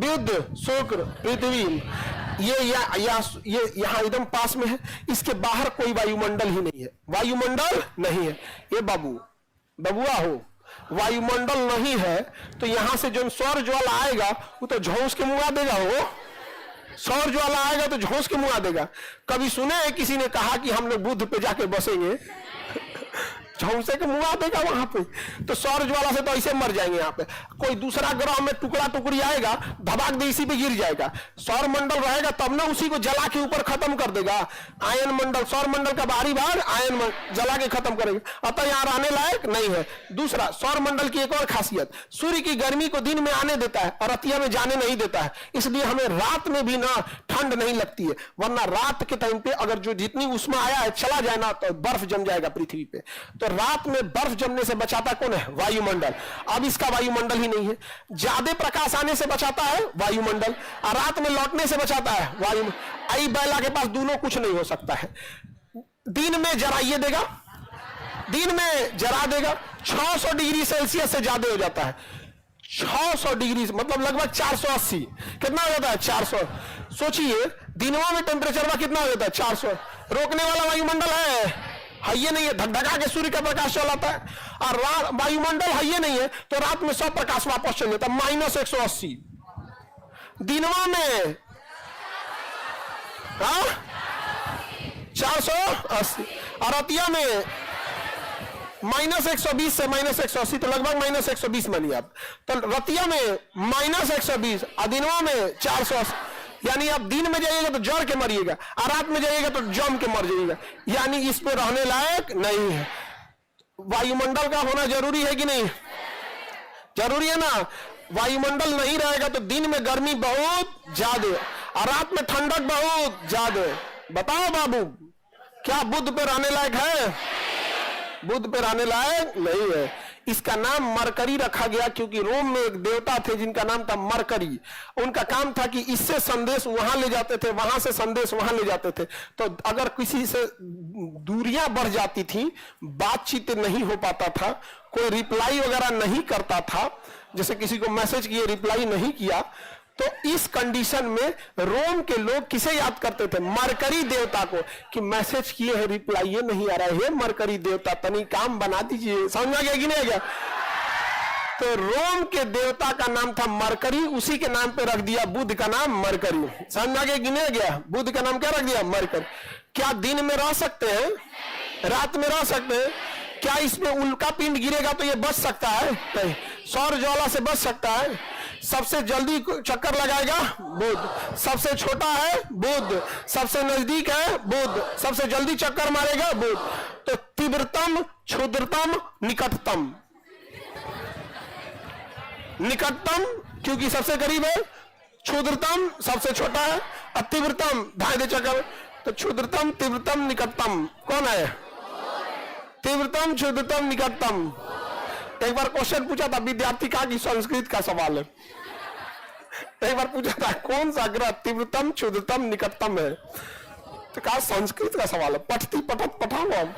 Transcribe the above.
बुध, शुक्र, पृथ्वी, ये यहाँ एकदम पास में है। इसके बाहर कोई वायुमंडल ही नहीं है, वायुमंडल नहीं है। ये बबुआ हो, वायुमंडल नहीं है तो यहां से जो सौर ज्वाला आएगा वो तो झोंस के मुआ देगा। वो सौर ज्वाला आएगा तो झोंस के मुआ देगा। कभी सुने किसी ने कहा कि हम लोग बुध पे जाके बसेंगे? झोंसे के मुआ देगा वहां पे। तो सौर ज्वाला से तो ऐसे मर जाएंगे। यहाँ पे कोई दूसरा ग्रह में टुकड़ा टुकड़ी आएगा, धबाक दे इसी पे गिर जाएगा। सौर मंडल रहेगा तब ना उसी को जला के ऊपर खत्म कर देगा। आयन मंडल, सौर मंडल का बाहरी भाग आयन जला के खत्म करेगा, अतः यहाँ रहने लायक नहीं है। दूसरा, सौर मंडल की एक और खासियत, सूर्य की गर्मी को दिन में आने देता है और रतिया में जाने नहीं देता है। इसलिए हमें रात में भी ना ठंड नहीं लगती है, वरना रात के टाइम पे अगर जो जितनी उष्मा आया है चला जाए ना तो बर्फ जम जाएगा पृथ्वी पे। तो रात में बर्फ जमने से बचाता कौन है? वायुमंडल। अब इसका वायुमंडल ही नहीं है। ज्यादा प्रकाश आने से बचाता है वायुमंडल, और रात में लौटने से बचाता है वायुमंडल। आई बैला के पास दोनों कुछ नहीं हो सकता है। दिन में जराइए देगा, दिन में जरा देगा। 600 डिग्री सेल्सियस से ज्यादा हो जाता है। 600 डिग्री मतलब लगभग 480। कितना हो जाता है? 400। सोचिए दिनों में टेम्परेचर कितना हो जाता है? 400। रोकने वाला वायुमंडल है ये नहीं है, धकधका के सूर्य का प्रकाश चलाता है। और वायुमंडल है ये नहीं है तो रात में सब प्रकाश वापस चल जाता है। -180 दिनों में 480 और रतिया में -120 से -180, तो लगभग -120 मानिए आप। तो रतिया में -120 और दिनों में 480। यानी आप दिन में जाइएगा तो जड़ के मरिएगा और रात में जाइएगा तो जम के मर जाइएगा। यानी इस पे रहने लायक नहीं है। वायुमंडल का होना जरूरी है कि नहीं? जरूरी है ना। वायुमंडल नहीं रहेगा तो दिन में गर्मी बहुत ज्यादा और रात में ठंडक बहुत ज्यादा। बताओ बाबू, क्या बुध पे रहने लायक है? बुध पे रहने लायक नहीं है। इसका नाम मरकरी रखा गया क्योंकि रोम में एक देवता थे जिनका नाम था मरकरी। उनका काम था कि इससे संदेश वहां ले जाते थे, वहां से संदेश वहां ले जाते थे। तो अगर किसी से दूरियां बढ़ जाती थी, बातचीत नहीं हो पाता था, कोई रिप्लाई वगैरह नहीं करता था, जैसे किसी को मैसेज किए रिप्लाई नहीं किया, तो इस कंडीशन में रोम के लोग किसे याद करते थे? मरकरी देवता को, कि मैसेज किए हैं रिप्लाई ये नहीं आ रहा है, मरकरी देवता तनी काम बना दीजिए। समझ आ गया कि नहीं गया? तो रोम के देवता का नाम था मरकरी, उसी के नाम पे रख दिया बुध का नाम मरकरी। समझ आ गया कि नहीं गया? बुध का नाम क्या रख दिया? मरकरी। क्या दिन में रह सकते हैं? रात में रह सकते हैं? क्या इसमें उल्का पिंड गिरेगा तो ये बच सकता है? नहीं। सौर ज्वाला से बच सकता है? सबसे जल्दी चक्कर लगाएगा बुध। सबसे छोटा है बुध, सबसे नजदीक है बुध, सबसे जल्दी चक्कर मारेगा बुध। तो तीव्रतम, क्षुद्रतम, निकटतम। निकटतम क्योंकि सबसे करीब है, क्षुद्रतम सबसे छोटा है, और तीव्रतम ढाई दे चक्कर। तो क्षुद्रतम, तीव्रतम, निकटतम कौन है? तीव्रतम, क्षुद्रतम, निकटतम। एक बार क्वेश्चन पूछा था विद्यार्थी का कि संस्कृत का सवाल है। एक बार पूछा था कौन सा ग्रह तीव्रतम, क्षुद्रतम, निकटतम है? तो कहा संस्कृत का सवाल है। पठती पठत पठाओ हम।